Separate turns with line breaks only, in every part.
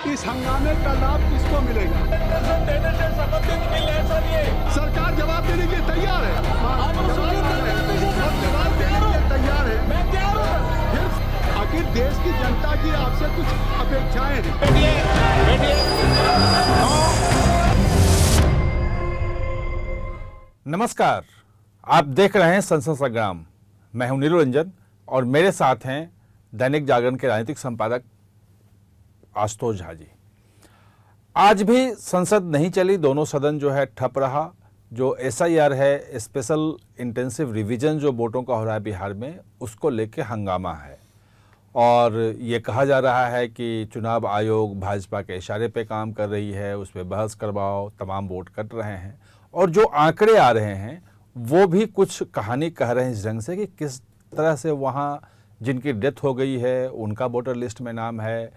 इस हंगामे का लाभ किसको मिलेगा?
देने से संबंधित बिल है सर ये।
सरकार जवाब देने के लिए तैयार है। जवाब देने के लिए तैयार है।
मैं तैयार हूं।
फिर आखिर देश की जनता की आपसे कुछ अपेक्षाएं हैं।
नमस्कार, आप देख रहे हैं संसद संग्राम। मैं हूं नीलू रंजन और मेरे साथ हैं दैनिक जागरण के राजनीतिक संपादक आशुतोष झा जी। आज भी संसद नहीं चली, दोनों सदन जो है ठप रहा। जो SIR है, स्पेशल इंटेंसिव रिवीजन जो वोटों का हो रहा है बिहार में, उसको लेके हंगामा है और ये कहा जा रहा है कि चुनाव आयोग भाजपा के इशारे पे काम कर रही है, उस पर बहस करवाओ, तमाम वोट कट रहे हैं और जो आंकड़े आ रहे हैं वो भी कुछ कहानी कह रहे हैं इस ढंग से कि किस तरह से वहाँ जिनकी डेथ हो गई है उनका वोटर लिस्ट में नाम है,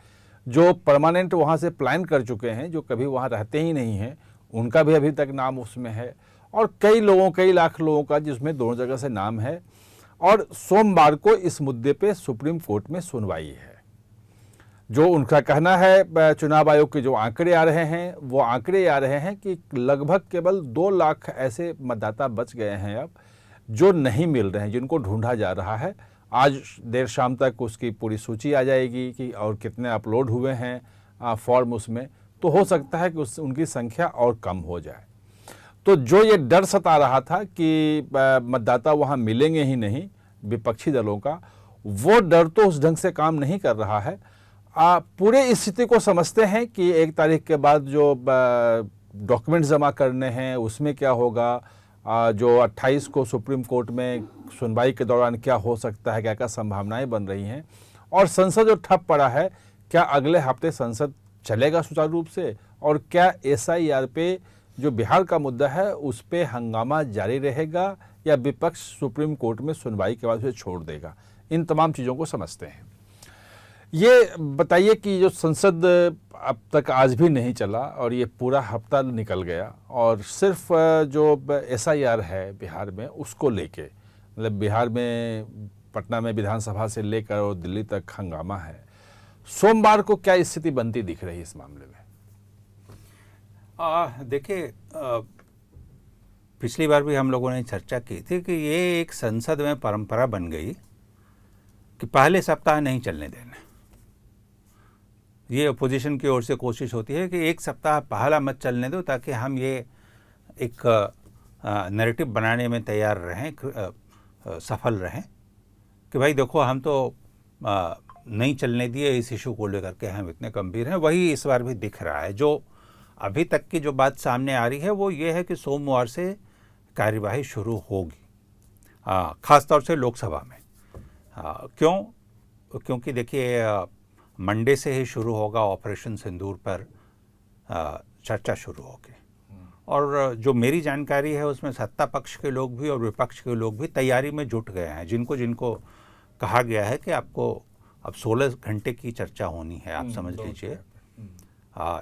जो परमानेंट वहाँ से प्लान कर चुके हैं, जो कभी वहाँ रहते ही नहीं हैं, उनका भी अभी तक नाम उसमें है और कई लाख लोगों का जिसमें दोनों जगह से नाम है। और सोमवार को इस मुद्दे पे सुप्रीम कोर्ट में सुनवाई है। जो उनका कहना है, चुनाव आयोग के जो आंकड़े आ रहे हैं वो आंकड़े आ रहे हैं कि लगभग केवल 2 लाख ऐसे मतदाता बच गए हैं अब जो नहीं मिल रहे हैं, जिनको ढूंढा जा रहा है। आज देर शाम तक उसकी पूरी सूची आ जाएगी कि और कितने अपलोड हुए हैं फॉर्म उसमें, तो हो सकता है कि उनकी संख्या और कम हो जाए। तो जो ये डर सता रहा था कि मतदाता वहाँ मिलेंगे ही नहीं विपक्षी दलों का, वो डर तो उस ढंग से काम नहीं कर रहा है। पूरे स्थिति को समझते हैं कि 1 तारीख के बाद जो डॉक्यूमेंट जमा करने हैं उसमें क्या होगा, जो 28 को सुप्रीम कोर्ट में सुनवाई के दौरान क्या हो सकता है, क्या क्या संभावनाएं बन रही हैं, और संसद जो ठप पड़ा है, क्या अगले हफ्ते संसद चलेगा सुचारू रूप से, और क्या SIR पे जो बिहार का मुद्दा है उस पे हंगामा जारी रहेगा या विपक्ष सुप्रीम कोर्ट में सुनवाई के बाद उसे छोड़ देगा। इन तमाम चीज़ों को समझते हैं। ये बताइए कि जो संसद अब तक आज भी नहीं चला और ये पूरा हफ्ता निकल गया और सिर्फ जो SIR है बिहार में उसको लेके, मतलब बिहार में पटना में विधानसभा से लेकर और दिल्ली तक हंगामा है। सोमवार को क्या स्थिति बनती दिख रही है इस मामले में?
देखिए, पिछली बार भी हम लोगों ने चर्चा की थी कि ये एक संसद में परंपरा बन गई कि पहले सप्ताह नहीं चलने देना। ये अपोजिशन की ओर से कोशिश होती है कि एक सप्ताह पहला मत चलने दो ताकि हम ये एक नैरेटिव बनाने में तैयार रहें, सफल रहें कि भाई देखो हम तो नहीं चलने दिए इस इशू को लेकर के, हम इतने गंभीर हैं। वही इस बार भी दिख रहा है। जो अभी तक की जो बात सामने आ रही है वो ये है कि सोमवार से कार्यवाही शुरू होगी, ख़ासतौर से लोकसभा में। क्योंकि देखिए मंडे से ही शुरू होगा ऑपरेशन सिंदूर पर चर्चा शुरू होगी और जो मेरी जानकारी है उसमें सत्ता पक्ष के लोग भी और विपक्ष के लोग भी तैयारी में जुट गए हैं। जिनको कहा गया है कि आपको अब 16 घंटे की चर्चा होनी है, आप समझ लीजिए,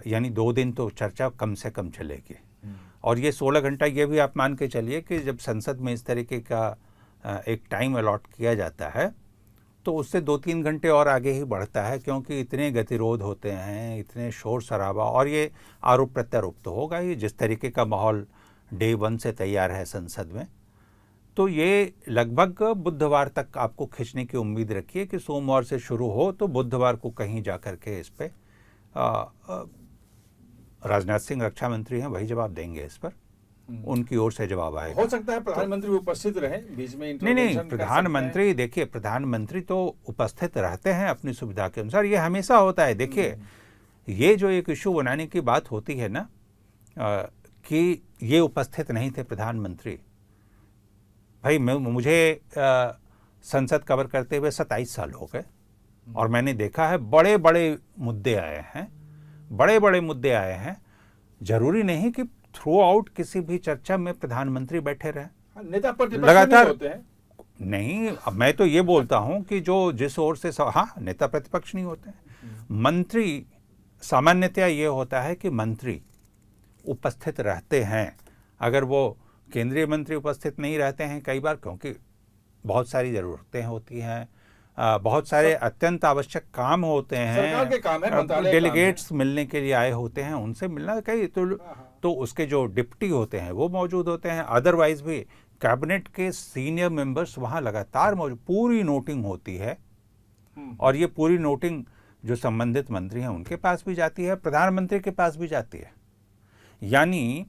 यानी 2 दिन तो चर्चा कम से कम चलेगी। और ये 16 घंटा ये भी आप मान के चलिए कि जब संसद में इस तरीके का एक टाइम अलॉट किया जाता है तो उससे 2-3 घंटे और आगे ही बढ़ता है, क्योंकि इतने गतिरोध होते हैं, इतने शोर शराबा, और ये आरोप प्रत्यारोप तो होगा ही। जिस तरीके का माहौल डे 1 से तैयार है संसद में, तो ये लगभग बुधवार तक आपको खींचने की उम्मीद रखिए कि सोमवार से शुरू हो तो बुधवार को कहीं जा कर के इस पर राजनाथ सिंह रक्षा मंत्री हैं, वही जवाब देंगे इस पर। उनकी ओर से जवाब आएगा।
हो सकता है प्रधानमंत्री उपस्थित रहे बीच में।
नहीं, प्रधानमंत्री, देखिए प्रधानमंत्री तो उपस्थित रहते हैं अपनी सुविधा के अनुसार, ये हमेशा होता है। देखिए ये जो एक इशू बनाने की बात होती है ना कि ये उपस्थित नहीं थे प्रधानमंत्री, भाई मुझे संसद कवर करते हुए 27 साल हो गए और मैंने देखा है बड़े बड़े मुद्दे आए हैं। जरूरी नहीं कि थ्रू आउट किसी भी चर्चा में प्रधानमंत्री बैठे रहे।
नेता प्रतिपक्ष
लगातार
होते हैं।
नहीं, अब मैं तो ये बोलता हूं कि जो जिस ओर से नेता प्रतिपक्ष नहीं होते हैं। मंत्री, सामान्यतया ये होता है कि मंत्री उपस्थित रहते हैं। अगर वो केंद्रीय मंत्री उपस्थित नहीं रहते हैं कई बार, क्योंकि बहुत सारी ज़रूरतें होती हैं, बहुत सारे अत्यंत आवश्यक काम होते
सरकार के काम है,
हैं,
मंत्रालय
डेलीगेट्स मिलने के लिए आए होते हैं, उनसे मिलना कहीं तो उसके जो डिप्टी होते हैं वो मौजूद होते हैं। अदरवाइज भी कैबिनेट के सीनियर मेंबर्स वहाँ लगातार मौजूद, पूरी नोटिंग होती है और ये पूरी नोटिंग जो संबंधित मंत्री हैं उनके पास भी जाती है, प्रधानमंत्री के पास भी जाती है। यानी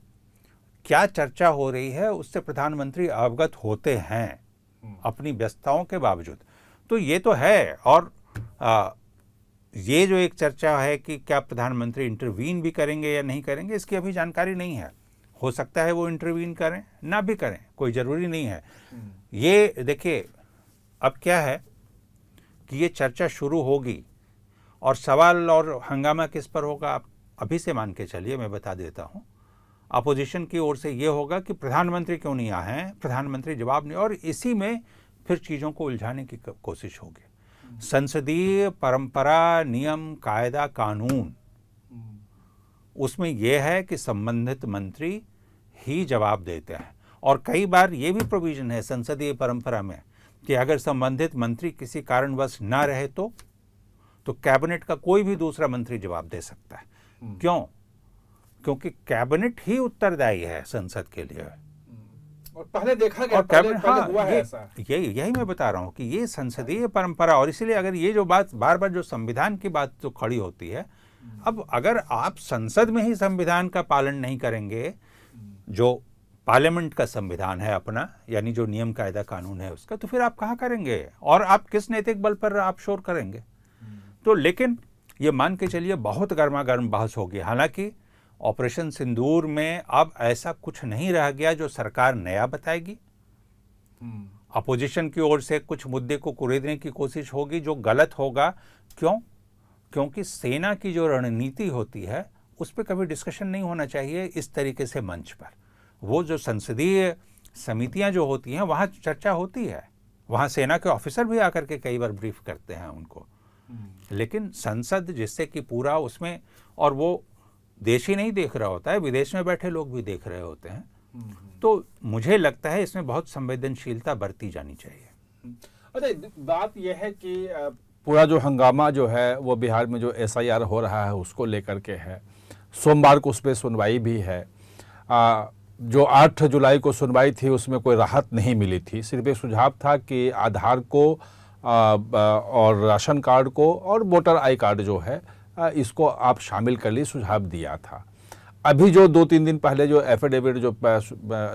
क्या चर्चा हो रही है उससे प्रधानमंत्री अवगत होते हैं अपनी व्यस्तताओं के बावजूद। तो ये तो है। और ये जो एक चर्चा है कि क्या प्रधानमंत्री इंटरवीन भी करेंगे या नहीं करेंगे, इसकी अभी जानकारी नहीं है। हो सकता है वो इंटरवीन करें, ना भी करें, कोई ज़रूरी नहीं है। ये देखिए, अब क्या है कि ये चर्चा शुरू होगी और सवाल और हंगामा किस पर होगा, आप अभी से मान के चलिए, मैं बता देता हूँ। अपोजिशन की ओर से ये होगा कि प्रधानमंत्री क्यों नहीं आए हैं, प्रधानमंत्री जवाब नहीं, और इसी में फिर चीज़ों को उलझाने की कोशिश होगी। संसदीय परंपरा, नियम, कायदा, कानून, उसमें यह है कि संबंधित मंत्री ही जवाब देते हैं। और कई बार ये भी प्रोविजन है संसदीय परंपरा में कि अगर संबंधित मंत्री किसी कारणवश ना रहे तो कैबिनेट का कोई भी दूसरा मंत्री जवाब दे सकता है। क्यों? क्योंकि कैबिनेट ही उत्तरदायी है संसद के लिए।
और पहले देखा गया,
और कैबिनेट,
पहले
हाँ,
हुआ है ऐसा।
यही मैं बता रहा हूँ कि ये संसदीय परंपरा। और इसीलिए अगर ये जो बात बार बार जो संविधान की बात जो खड़ी होती है, अब अगर आप संसद में ही संविधान का पालन नहीं करेंगे, जो पार्लियामेंट का संविधान है अपना, यानी जो नियम कायदा कानून है उसका, तो फिर आप कहाँ करेंगे और आप किस नैतिक बल पर आप शोर करेंगे? तो लेकिन ये मान के चलिए बहुत गर्मा गर्म बहस होगी। हालांकि ऑपरेशन सिंदूर में अब ऐसा कुछ नहीं रह गया जो सरकार नया बताएगी। अपोजिशन की ओर से कुछ मुद्दे को कुरेदने की कोशिश होगी जो गलत होगा। क्यों? क्योंकि सेना की जो रणनीति होती है उस पर कभी डिस्कशन नहीं होना चाहिए इस तरीके से मंच पर। वो जो संसदीय समितियां जो होती हैं वहाँ चर्चा होती है, वहाँ सेना के ऑफिसर भी आकर के कई बार ब्रीफ करते हैं उनको। लेकिन संसद जिससे कि पूरा उसमें, और वो देश ही नहीं देख रहा होता है, विदेश में बैठे लोग भी देख रहे होते हैं, तो मुझे लगता है इसमें बहुत संवेदनशीलता बरती जानी चाहिए।
अच्छा, बात यह है कि पूरा जो हंगामा जो है वो बिहार में जो SIR हो रहा है उसको लेकर के है। सोमवार को उस पर सुनवाई भी है। जो 8 जुलाई को सुनवाई थी उसमें कोई राहत नहीं मिली थी, सिर्फ एक सुझाव था कि आधार को और राशन कार्ड को और वोटर आई कार्ड जो है इसको आप शामिल कर लिए, सुझाव दिया था। अभी जो 2-3 दिन पहले जो एफिडेविट जो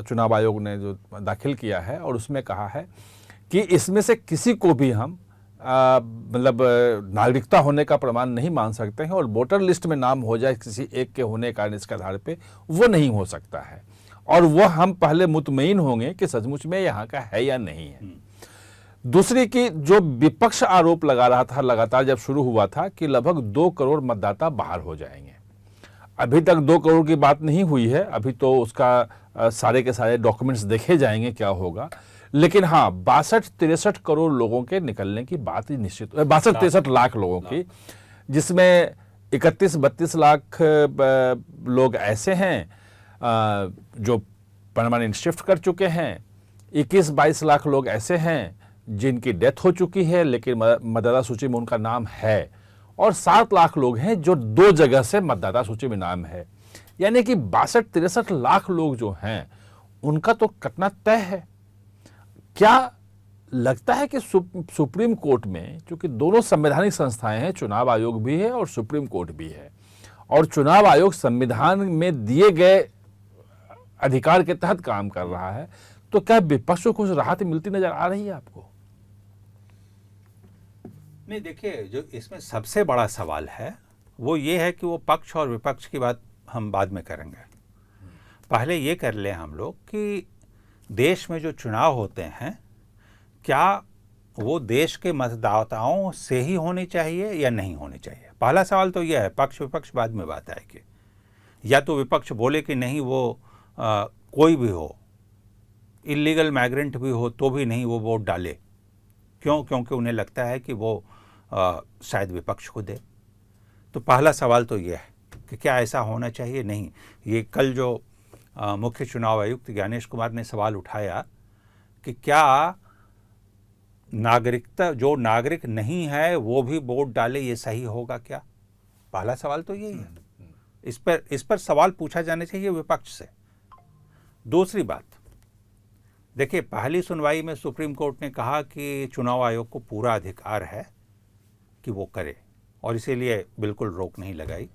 चुनाव आयोग ने जो दाखिल किया है और उसमें कहा है कि इसमें से किसी को भी हम मतलब नागरिकता होने का प्रमाण नहीं मान सकते हैं और वोटर लिस्ट में नाम हो जाए किसी एक के होने के कारण इसके आधार पे वो नहीं हो सकता है, और वो हम पहले मुतमईन होंगे कि सचमुच में यहाँ का है या नहीं है। दूसरी की जो विपक्ष आरोप लगा रहा था लगातार जब शुरू हुआ था कि लगभग 2 करोड़ मतदाता बाहर हो जाएंगे। अभी तक 2 करोड़ की बात नहीं हुई है, अभी तो उसका सारे के सारे डॉक्यूमेंट्स देखे जाएंगे क्या होगा। लेकिन हाँ, 62-63 करोड़ लोगों के निकलने की बात ही निश्चित, 62-63 लाख लोगों की, जिसमें 31-32 लाख लोग ऐसे हैं जो परमानेंट शिफ्ट कर चुके हैं, 21-22 लाख लोग ऐसे हैं जिनकी डेथ हो चुकी है लेकिन मतदाता सूची में उनका नाम है, और 7 लाख लोग हैं जो 2 जगह से मतदाता सूची में नाम है। यानी कि 62-63 लाख लोग जो हैं उनका तो कटना तय है। क्या लगता है कि सुप्रीम कोर्ट में, क्योंकि दोनों संवैधानिक संस्थाएं हैं, चुनाव आयोग भी है और सुप्रीम कोर्ट भी है, और चुनाव आयोग संविधान में दिए गए अधिकार के तहत काम कर रहा है, तो क्या विपक्ष को कुछ राहत मिलती नजर आ रही है आपको?
नहीं, देखिए, जो इसमें सबसे बड़ा सवाल है वो ये है कि वो पक्ष और विपक्ष की बात हम बाद में करेंगे। पहले ये कर लें हम लोग कि देश में जो चुनाव होते हैं क्या वो देश के मतदाताओं से ही होने चाहिए या नहीं होने चाहिए। पहला सवाल तो यह है, पक्ष विपक्ष बाद में बात आएगी। या तो विपक्ष बोले कि नहीं, वो कोई भी हो, इलीगल माइग्रेंट भी हो तो भी नहीं वो वोट डाले। क्यों? क्योंकि उन्हें लगता है कि वो शायद विपक्ष को दे। तो पहला सवाल तो ये है कि क्या ऐसा होना चाहिए? नहीं। ये कल जो मुख्य चुनाव आयुक्त ज्ञानेश कुमार ने सवाल उठाया कि क्या नागरिकता, जो नागरिक नहीं है वो भी वोट डाले, ये सही होगा क्या? पहला सवाल तो यही है। इस पर सवाल पूछा जाना चाहिए विपक्ष से। दूसरी बात, देखिए, पहली सुनवाई में सुप्रीम कोर्ट ने कहा कि चुनाव आयोग को पूरा अधिकार है कि वो करे, और इसीलिए बिल्कुल रोक नहीं लगाई।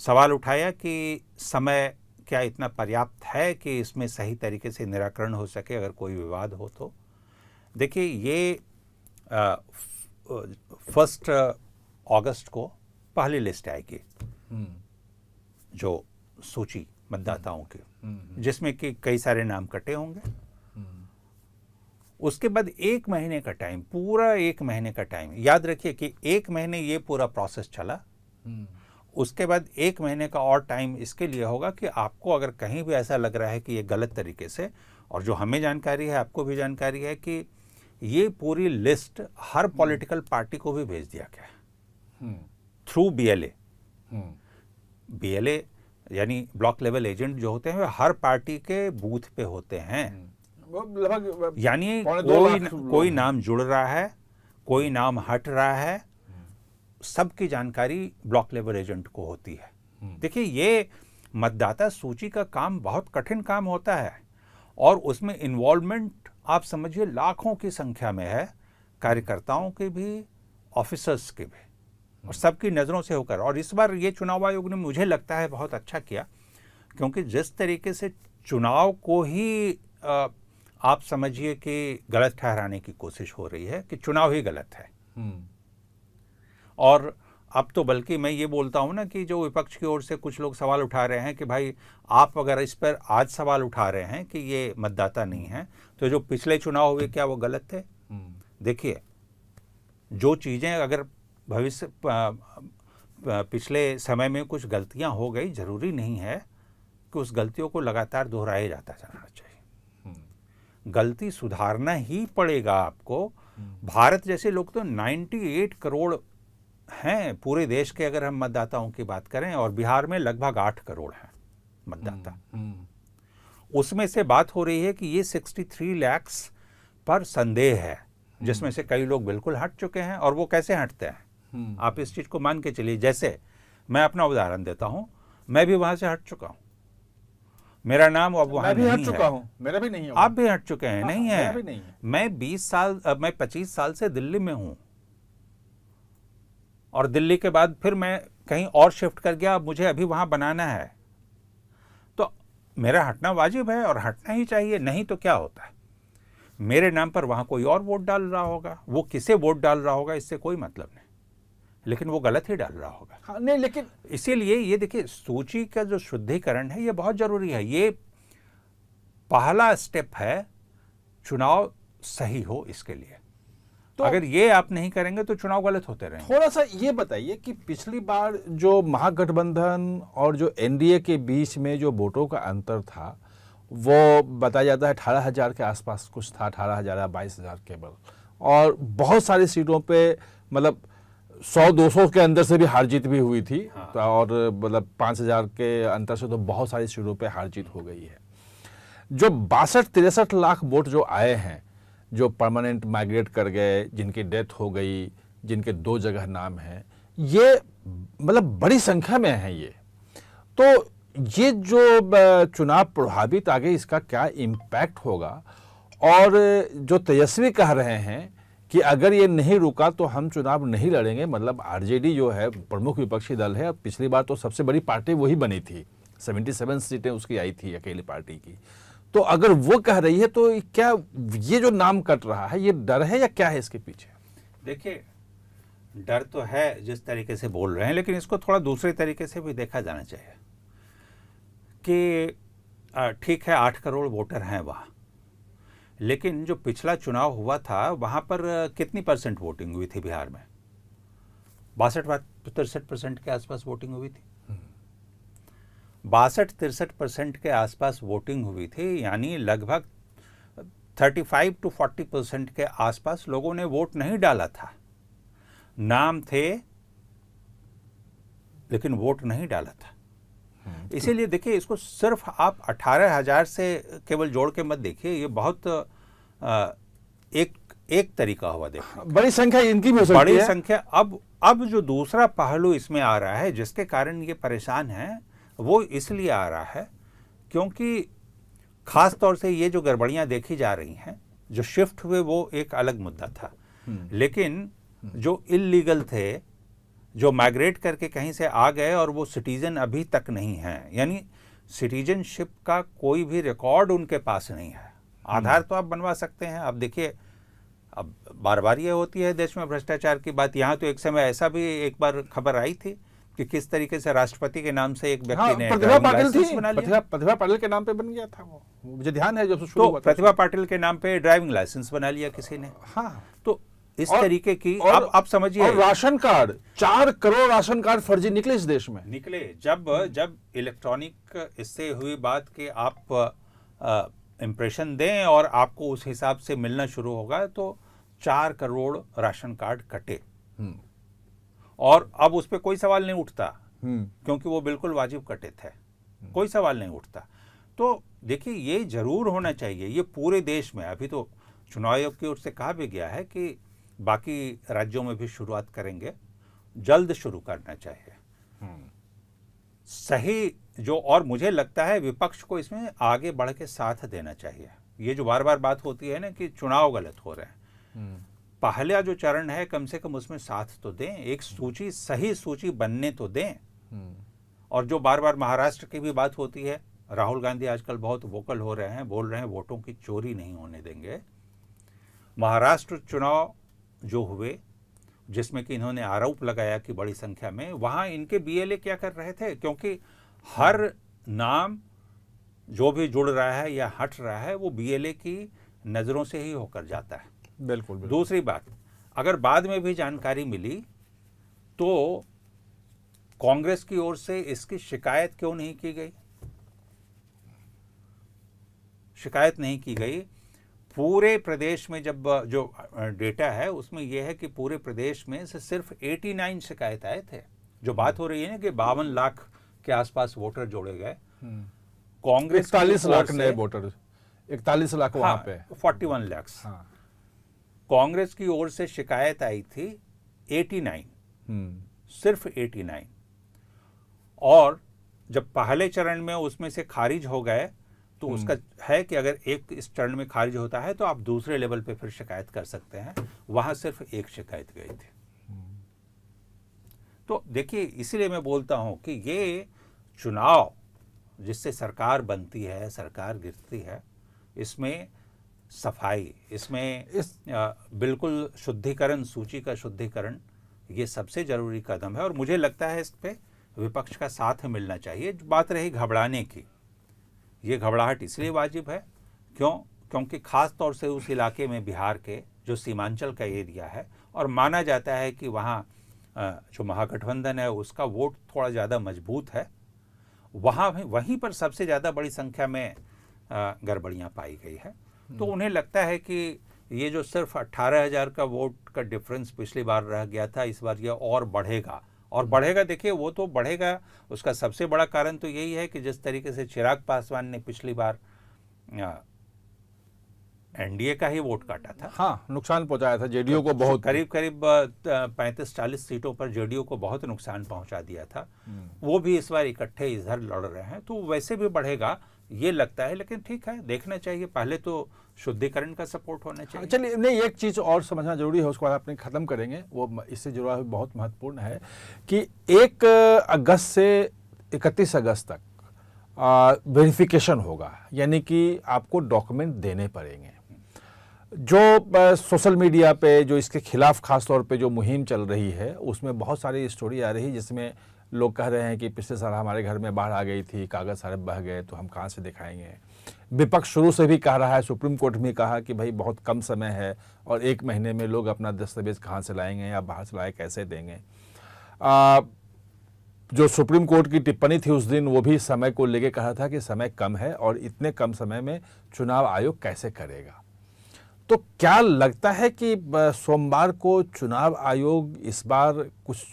सवाल उठाया कि समय क्या इतना पर्याप्त है कि इसमें सही तरीके से निराकरण हो सके अगर कोई विवाद हो तो। देखिए, ये 1 अगस्त को पहली लिस्ट आएगी, जो सूची मतदाताओं की, जिसमें कि कई सारे नाम कटे होंगे। उसके बाद 1 महीने का टाइम, पूरा 1 महीने का टाइम, याद रखिए कि 1 महीने ये पूरा प्रोसेस चला। उसके बाद 1 महीने का और टाइम इसके लिए होगा कि आपको अगर कहीं भी ऐसा लग रहा है कि ये गलत तरीके से, और जो हमें जानकारी है, आपको भी जानकारी है कि ये पूरी लिस्ट हर पॉलिटिकल पार्टी को भी भेज दिया गया है थ्रू BLA। BLA यानी ब्लॉक लेवल एजेंट जो होते हैं वे हर पार्टी के बूथ पे होते हैं। यानी कोई नाम जुड़ रहा है, कोई नाम हट रहा है, सबकी जानकारी ब्लॉक लेवल एजेंट को होती है। देखिए, ये मतदाता सूची का काम बहुत कठिन काम होता है, और उसमें इन्वॉल्वमेंट आप समझिए लाखों की संख्या में है, कार्यकर्ताओं के भी, ऑफिसर्स के भी, और सबकी नज़रों से होकर। और इस बार ये चुनाव आयोग ने, मुझे लगता है, बहुत अच्छा किया, क्योंकि जिस तरीके से चुनाव को ही आप समझिए कि गलत ठहराने की कोशिश हो रही है कि चुनाव ही गलत है। और अब तो बल्कि मैं ये बोलता हूं ना कि जो विपक्ष की ओर से कुछ लोग सवाल उठा रहे हैं कि भाई आप अगर इस पर आज सवाल उठा रहे हैं कि ये मतदाता नहीं है, तो जो पिछले चुनाव हुए क्या वो गलत थे? देखिए, जो चीज़ें अगर भविष्य पिछले समय में कुछ गलतियां हो गई, जरूरी नहीं है कि उस गलतियों को लगातार दोहराया जाता जाना चाहिए। गलती सुधारना ही पड़ेगा आपको। भारत जैसे लोग तो 98 करोड़ हैं पूरे देश के, अगर हम मतदाताओं की बात करें, और बिहार में लगभग 8 करोड़ हैं मतदाता। उसमें से बात हो रही है कि ये 63 लाख पर संदेह है, जिसमें से कई लोग बिल्कुल हट चुके हैं। और वो कैसे हटते हैं, आप इस चीज को मान के चलिए। जैसे मैं अपना उदाहरण देता हूं, मैं भी वहां से हट चुका हूं, मेरा नाम अब वहां नहीं है।
मैं भी हट चुका हूं, मेरा भी नहीं है।
आप भी हट चुके हैं? नहीं है,
मेरा भी नहीं है।
मैं 25 साल से दिल्ली में हूं, और दिल्ली के बाद फिर मैं कहीं और शिफ्ट कर गया, मुझे अभी वहां बनाना है, तो मेरा हटना वाजिब है और हटना ही चाहिए। नहीं तो क्या होता है, मेरे नाम पर वहां कोई और वोट डाल रहा होगा, वो किसे वोट डाल रहा होगा इससे कोई मतलब नहीं, लेकिन वो गलत ही डाल रहा होगा।
हाँ, नहीं, लेकिन
इसीलिए ये देखिए, सूची का जो शुद्धिकरण है ये बहुत जरूरी है। ये पहला स्टेप है चुनाव सही हो इसके लिए। तो अगर ये आप नहीं करेंगे तो चुनाव गलत होते रहेंगे।
थोड़ा सा ये बताइए कि पिछली बार जो महागठबंधन और जो NDA के बीच में जो वोटों का अंतर था, वो बताया जाता है 18,000 के आसपास कुछ था, 18,000 या 22,000 केवल, और बहुत सारी सीटों पे मतलब 100-200 के अंदर से भी हार जीत भी हुई थी।
हाँ।
तो और मतलब 5,000 के अंतर से तो बहुत सारी सीटों पे हार जीत हो गई है। जो 62-63 लाख वोट जो आए हैं, जो परमानेंट माइग्रेट कर गए, जिनकी डेथ हो गई, जिनके 2 जगह नाम हैं, ये मतलब बड़ी संख्या में है ये। तो ये जो चुनाव प्रभावित आगे इसका क्या इम्पैक्ट होगा? और जो तेजस्वी कह रहे हैं कि अगर ये नहीं रुका तो हम चुनाव नहीं लड़ेंगे, मतलब RJD जो है प्रमुख विपक्षी दल है, पिछली बार तो सबसे बड़ी पार्टी वही बनी थी, 77 सीटें उसकी आई थी अकेली पार्टी की। तो अगर वो कह रही है तो क्या ये जो नाम कट रहा है ये डर है या क्या है इसके पीछे?
देखिए, डर तो है जिस तरीके से बोल रहे हैं, लेकिन इसको थोड़ा दूसरे तरीके से भी देखा जाना चाहिए कि ठीक है 8 करोड़ वोटर हैं वहाँ, लेकिन जो पिछला चुनाव हुआ था वहाँ पर कितनी % वोटिंग हुई थी बिहार में? 62-63% के आसपास वोटिंग हुई थी। 62-63% के आसपास वोटिंग हुई थी, यानी लगभग 35 to 40% के आसपास लोगों ने वोट नहीं डाला था। नाम थे लेकिन वोट नहीं डाला था। इसीलिए देखिए, इसको सिर्फ आप 18,000 से केवल जोड़ के मत देखिए, ये बहुत एक एक तरीका हुआ देखो।
बड़ी संख्या इनकी भी हो सकती
बड़ी
है।
संख्या। अब जो दूसरा पहलू इसमें आ रहा है जिसके कारण ये परेशान है, वो इसलिए आ रहा है क्योंकि खास तौर से ये जो गड़बड़ियां देखी जा रही हैं, जो शिफ्ट हुए वो एक अलग मुद्दा था, लेकिन जो इल्लीगल थे, जो माइग्रेट करके कहीं से आ गए और वो सिटीजन अभी तक नहीं है, यानी सिटीजनशिप का कोई भी रिकॉर्ड उनके पास नहीं है। आधार तो आप बनवा सकते हैं। अब देखिए, अब बार बार ये होती है देश में भ्रष्टाचार की बात। यहाँ तो एक समय ऐसा भी एक बार खबर आई थी कि किस तरीके से राष्ट्रपति के नाम से एक व्यक्ति ने
प्रतिभा पाटिल
लाइसेंस
थी,
बना लिया।
प्रतिभा पाटिल के नाम पे बन गया था वो, मुझे ध्यान है जब से शुरू
तो
हुआ था।
प्रतिभा पाटिल के नाम पे ड्राइविंग लाइसेंस बना लिया किसी ने।
हाँ,
तो इस
और-
तरीके की
और-
आप समझिए।
और ration card, 4 crore ration card फर्जी निकले इस देश में।
निकले। जब इलेक्ट्रॉनिक इससे हुई बात कि आप इम्प्रेशन दें और आपको उस हिसाब से मिलना शुरू होगा, तो 4 करोड़ राशन कार्ड कटे। और अब उस पर कोई सवाल नहीं उठता क्योंकि वो बिल्कुल वाजिब कटे थे, कोई सवाल नहीं उठता। तो देखिए, ये जरूर होना चाहिए, ये पूरे देश में। अभी तो चुनाव आयोग की ओर से कहा भी गया है कि बाकी राज्यों में भी शुरुआत करेंगे, जल्द शुरू करना चाहिए। सही जो, और मुझे लगता है विपक्ष को इसमें आगे बढ़ के साथ देना चाहिए। ये जो बार बार बात होती है ना कि चुनाव गलत हो रहे हैं, पहला जो चरण है कम से कम उसमें साथ तो दें, एक सूची, सही सूची बनने तो दें। और जो बार बार महाराष्ट्र की भी बात होती है, राहुल गांधी आजकल बहुत वोकल हो रहे हैं, बोल रहे हैं वोटों की चोरी नहीं होने देंगे। महाराष्ट्र चुनाव जो हुए, जिसमें कि इन्होंने आरोप लगाया कि बड़ी संख्या में वहां इनके बीएलए क्या कर रहे थे, क्योंकि हर नाम जो भी जुड़ रहा है या हट रहा है वो बीएलए की नजरों से ही होकर जाता है।
बिल्कुल।
दूसरी बात, अगर बाद में भी जानकारी मिली तो कांग्रेस की ओर से इसकी शिकायत क्यों नहीं की गई? शिकायत नहीं की गई। पूरे प्रदेश में जब जो डेटा है उसमें यह है कि पूरे प्रदेश में से सिर्फ 89 शिकायत आए थे। जो बात हो रही है ना कि 52 लाख के आसपास वोटर जोड़े गए, कांग्रेस
41 लाख नए वोटर, 41 लाख वहां पे,
41 लाख।
हाँ।
कांग्रेस की ओर से शिकायत आई थी 89, सिर्फ 89। और जब पहले चरण में उसमें से खारिज हो गए तो उसका है कि अगर एक इस चरण में खारिज होता है तो आप दूसरे लेवल पे फिर शिकायत कर सकते हैं। वहां सिर्फ एक शिकायत गई थी। तो देखिए, इसीलिए मैं बोलता हूं कि ये चुनाव जिससे सरकार बनती है, सरकार गिरती है, इसमें सफाई, इसमें बिल्कुल शुद्धिकरण, सूची का शुद्धिकरण, ये सबसे जरूरी कदम है। और मुझे लगता है इस पे विपक्ष का साथ मिलना चाहिए। बात रही घबराने की, ये घबराहट इसलिए वाजिब है क्योंकि खास तौर से उस इलाके में, बिहार के जो सीमांचल का एरिया है, और माना जाता है कि वहाँ जो महागठबंधन है उसका वोट थोड़ा ज़्यादा मजबूत है, वहीं पर सबसे ज़्यादा बड़ी संख्या में गड़बड़ियाँ पाई गई है। तो उन्हें लगता है कि ये जो सिर्फ 18,000 का वोट का डिफरेंस पिछली बार रह गया था, इस बार ये और बढ़ेगा। और बढ़ेगा, देखिए वो तो बढ़ेगा। उसका सबसे बड़ा कारण तो यही है कि जिस तरीके से चिराग पासवान ने पिछली बार एनडीए का ही वोट काटा था,
हाँ, नुकसान पहुंचाया था जेडीयू को बहुत,
करीब 35-40 सीटों पर जेडीयू को बहुत नुकसान पहुंचा दिया था। वो भी इस बार इकट्ठे इधर लड़ रहे हैं, तो वैसे भी बढ़ेगा ये लगता है। लेकिन ठीक है, देखना चाहिए। पहले तो शुद्धिकरण का सपोर्ट होना चाहिए।
चलिए, नहीं, एक चीज़ और समझना जरूरी है, उसको अपने ख़त्म करेंगे, वो इससे जुड़ा हुआ बहुत महत्वपूर्ण है कि 1 अगस्त से 31 अगस्त तक वेरिफिकेशन होगा, यानी कि आपको डॉक्यूमेंट देने पड़ेंगे। जो सोशल मीडिया पे जो इसके खिलाफ खास तौर पे जो मुहिम चल रही है, उसमें बहुत सारी स्टोरी आ रही है जिसमें लोग कह रहे हैं कि पिछले साल हमारे घर में बाढ़ आ गई थी, कागज़ सारे बह गए, तो हम कहाँ से दिखाएंगे। विपक्ष शुरू से भी कह रहा है, सुप्रीम कोर्ट में कहा कि भाई बहुत कम समय है और 1 महीने में लोग अपना दस्तावेज कहाँ से लाएंगे या बाहर से लाए कैसे देंगे। जो सुप्रीम कोर्ट की टिप्पणी थी उस दिन, वो भी समय को लेके कहा था कि समय कम है और इतने कम समय में चुनाव आयोग कैसे करेगा। तो क्या लगता है कि सोमवार को चुनाव आयोग इस बार कुछ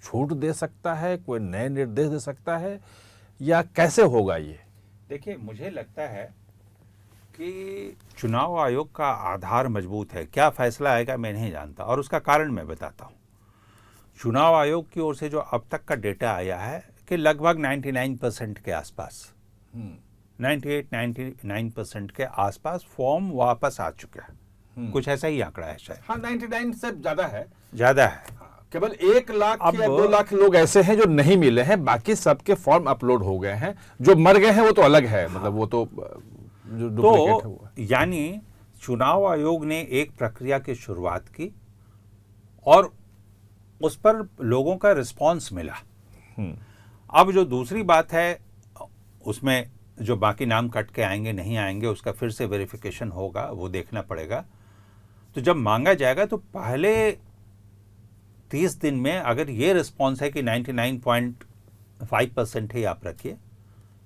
छूट दे सकता है, कोई नए निर्देश दे सकता है, या कैसे होगा ये?
देखिए, मुझे लगता है कि चुनाव आयोग का आधार मजबूत है, क्या फैसला आएगा मैं नहीं जानता, और उसका कारण मैं बताता हूँ। चुनाव आयोग की ओर से जो अब तक का डेटा आया है कि लगभग 99% के आसपास, 98-99% के आसपास फॉर्म वापस आ चुका है। कुछ ऐसा ही आंकड़ा है शायद।
हाँ, 99 से ज्यादा है।
ज़्यादा है।
केवल 1 लाख
अब
या 2 लाख लोग ऐसे हैं जो नहीं मिले हैं, बाकी सबके फॉर्म अपलोड हो गए हैं। जो मर गए हैं वो तो अलग है, मतलब वो तो जो डुप्लीकेट है वो है।
यानी चुनाव आयोग ने एक प्रक्रिया की शुरुआत की और उस पर लोगों का रिस्पांस मिला। अब जो दूसरी बात है, उसमें जो बाकी नाम कट के आएंगे नहीं आएंगे उसका फिर से वेरिफिकेशन होगा, वो देखना पड़ेगा। तो जब मांगा जाएगा तो पहले 30 दिन में अगर ये रिस्पांस है कि 99.5% ही आप रखिए,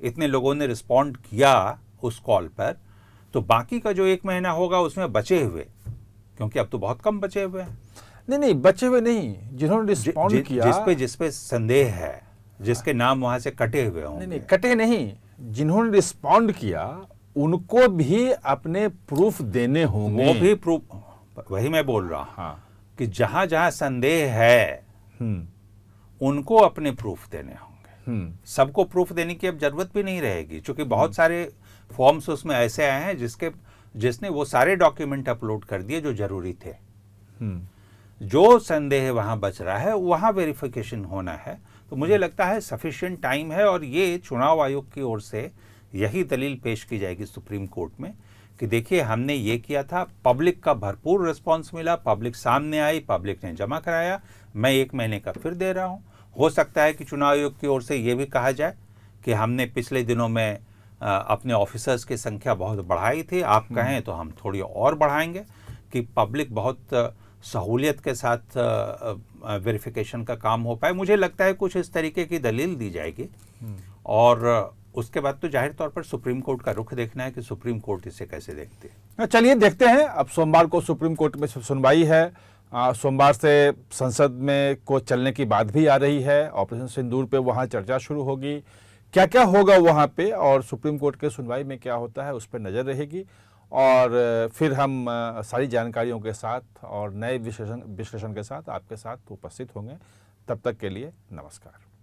इतने लोगों ने रिस्पॉन्ड किया उस कॉल पर, तो बाकी का जो 1 महीना होगा उसमें बचे हुए, क्योंकि अब तो बहुत कम बचे हुए हैं।
नहीं, बचे हुए नहीं, जिन्होंने रिस्पॉन्ड किया,
जिस पे संदेह है, जिसके नाम वहां से कटे हुए होंगे।
नहीं कटे नहीं, जिन्होंने रिस्पॉन्ड किया उनको भी अपने प्रूफ देने होंगे।
वो भी प्रूफ, वही मैं बोल रहा हूँ।
हाँ।
कि जहां जहां संदेह है उनको अपने प्रूफ देने होंगे। सबको प्रूफ देने की अब जरूरत भी नहीं रहेगी, क्योंकि बहुत सारे फॉर्म्स उसमें ऐसे आए हैं जिसने वो सारे डॉक्यूमेंट अपलोड कर दिए जो जरूरी थे। जो संदेह वहां बच रहा है वहां वेरिफिकेशन होना है। तो मुझे लगता है सफिशिएंट टाइम है, और ये चुनाव आयोग की ओर से यही दलील पेश की जाएगी सुप्रीम कोर्ट में कि देखिए हमने ये किया था, पब्लिक का भरपूर रिस्पांस मिला, पब्लिक सामने आई, पब्लिक ने जमा कराया, मैं 1 महीने का फिर दे रहा हूँ। हो सकता है कि चुनाव आयोग की ओर से ये भी कहा जाए कि हमने पिछले दिनों में अपने ऑफिसर्स की संख्या बहुत बढ़ाई थी, आप कहें तो हम थोड़ी और बढ़ाएंगे, कि पब्लिक बहुत सहूलियत के साथ वेरिफिकेशन का काम हो पाए। मुझे लगता है कुछ इस तरीके की दलील दी जाएगी, और उसके बाद तो जाहिर तौर पर सुप्रीम कोर्ट का रुख देखना है कि सुप्रीम कोर्ट इसे कैसे देखती है।
चलिए देखते हैं। अब सोमवार को सुप्रीम कोर्ट में सुनवाई है। सोमवार से संसद में को चलने की बात भी आ रही है। ऑपरेशन सिंदूर पे वहाँ चर्चा शुरू होगी, क्या क्या होगा वहाँ पे, और सुप्रीम कोर्ट के सुनवाई में क्या होता है उस पर नज़र रहेगी। और फिर हम सारी जानकारियों के साथ और नए विश्लेषण के साथ आपके साथ उपस्थित होंगे। तब तक के लिए नमस्कार।